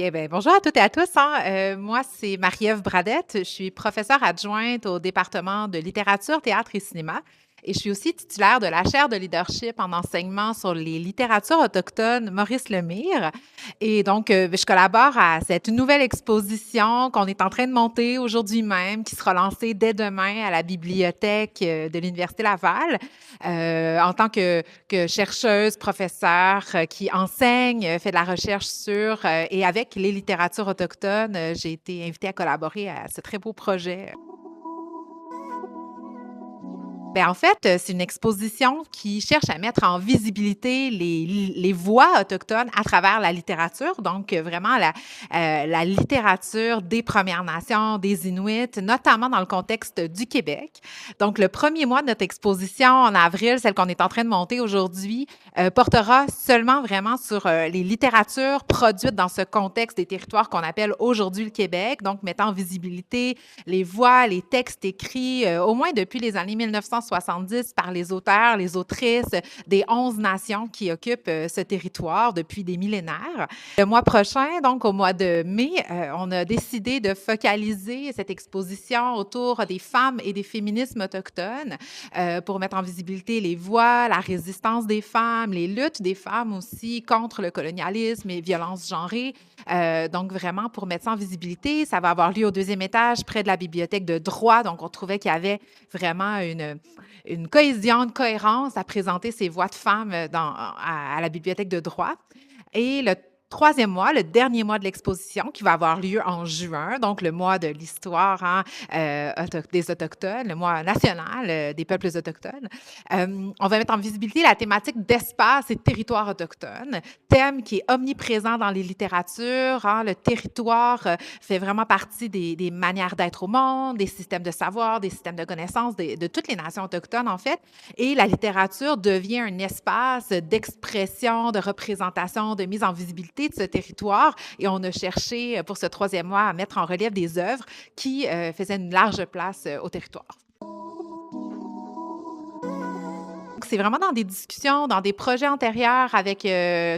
Eh bien, bonjour à toutes et à tous, hein. Moi, c'est Marie-Ève Bradette. Je suis professeure adjointe au département de littérature, théâtre et cinéma et je suis aussi titulaire de la chaire de leadership en enseignement sur les littératures autochtones Maurice Lemire et donc je collabore à cette nouvelle exposition qu'on est en train de monter aujourd'hui même, qui sera lancée dès demain à la bibliothèque, de l'Université Laval, en tant que chercheuse, professeure qui enseigne, fait de la recherche sur et avec les littératures autochtones. J'ai été invitée à collaborer à ce très beau projet. Ben, en fait, c'est une exposition qui cherche à mettre en visibilité les voix autochtones à travers la littérature, donc vraiment la littérature des Premières Nations, des Inuits, notamment dans le contexte du Québec. Donc, le premier mois de notre exposition, en avril, celle qu'on est en train de monter aujourd'hui, portera seulement vraiment sur les littératures produites dans ce contexte des territoires qu'on appelle aujourd'hui le Québec, donc mettant en visibilité les voix, les textes écrits, au moins depuis les années 1970 par les auteurs, les autrices des 11 nations qui occupent ce territoire depuis des millénaires. Le mois prochain, donc au mois de mai, on a décidé de focaliser cette exposition autour des femmes et des féminismes autochtones pour mettre en visibilité les voix, la résistance des femmes, les luttes des femmes aussi contre le colonialisme et violences genrées. Donc, vraiment, pour mettre ça en visibilité, ça va avoir lieu au deuxième étage, près de la bibliothèque de droit. Donc, on trouvait qu'il y avait vraiment une cohésion, une cohérence à présenter ces voix de femmes à la bibliothèque de droit. Et le troisième mois, le dernier mois de l'exposition, qui va avoir lieu en juin, donc le mois de l'histoire, hein, des Autochtones, le mois national des peuples autochtones. On va mettre en visibilité la thématique d'espace et de territoire autochtone, thème qui est omniprésent dans les littératures, hein. Le territoire fait vraiment partie des manières d'être au monde, des systèmes de savoir, des systèmes de connaissances de toutes les nations autochtones, en fait. Et la littérature devient un espace d'expression, de représentation, de mise en visibilité de ce territoire. Et on a cherché, pour ce troisième mois, à mettre en relief des œuvres qui faisaient une large place au territoire. Donc, c'est vraiment dans des discussions, dans des projets antérieurs avec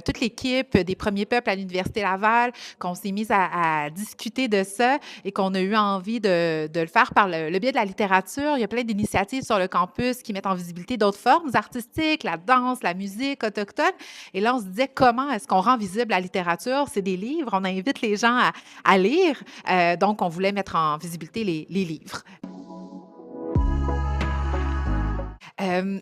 toute l'équipe des Premiers Peuples à l'Université Laval qu'on s'est mis à discuter de ça et qu'on a eu envie de le faire par le biais de la littérature. Il y a plein d'initiatives sur le campus qui mettent en visibilité d'autres formes artistiques, la danse, la musique autochtone. Et là, on se disait comment est-ce qu'on rend visible la littérature? C'est des livres, on invite les gens à lire. Donc, on voulait mettre en visibilité les livres.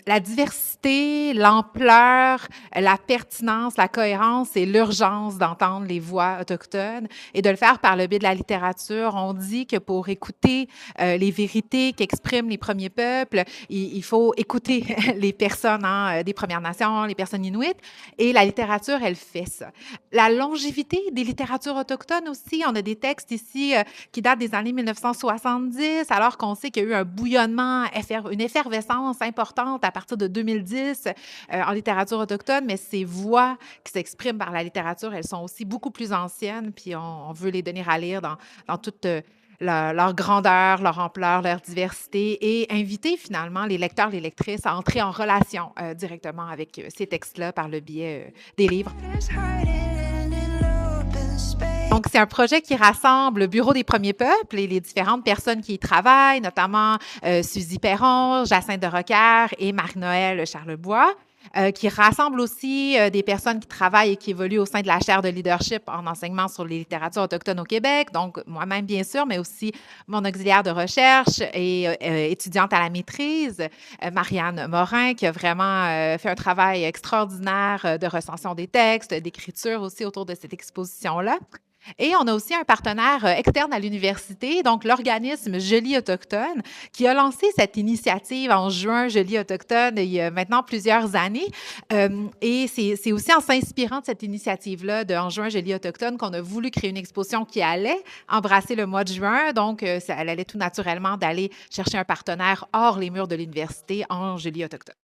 La diversité, l'ampleur, la pertinence, la cohérence et l'urgence d'entendre les voix autochtones et de le faire par le biais de la littérature. On dit que pour écouter les vérités qu'expriment les premiers peuples, il faut écouter les personnes, hein, des Premières Nations, les personnes inuites, et la littérature, elle fait ça. La longévité des littératures autochtones aussi, on a des textes ici qui datent des années 1970, alors qu'on sait qu'il y a eu un bouillonnement, une effervescence importante à partir de 2010 en littérature autochtone, mais ces voix qui s'expriment par la littérature, elles sont aussi beaucoup plus anciennes, puis on veut les donner à lire dans toute leur grandeur, leur ampleur, leur diversité et inviter finalement les lecteurs, les lectrices à entrer en relation directement avec ces textes-là par le biais des livres. Donc, c'est un projet qui rassemble le Bureau des Premiers Peuples et les différentes personnes qui y travaillent, notamment Suzy Perron, Jacinthe de Rocaire et Marie-Noëlle Charlebois, qui rassemble aussi des personnes qui travaillent et qui évoluent au sein de la chaire de leadership en enseignement sur les littératures autochtones au Québec, donc moi-même bien sûr, mais aussi mon auxiliaire de recherche et étudiante à la maîtrise, Marianne Morin, qui a vraiment fait un travail extraordinaire de recension des textes, d'écriture aussi autour de cette exposition-là. Et on a aussi un partenaire externe à l'université, donc l'organisme Joli Autochtone, qui a lancé cette initiative en juin, Joli Autochtone, il y a maintenant plusieurs années. Et c'est aussi en s'inspirant de cette initiative-là, de En juin, Joli Autochtone, qu'on a voulu créer une exposition qui allait embrasser le mois de juin. Donc, elle allait tout naturellement d'aller chercher un partenaire hors les murs de l'université en Joli Autochtone.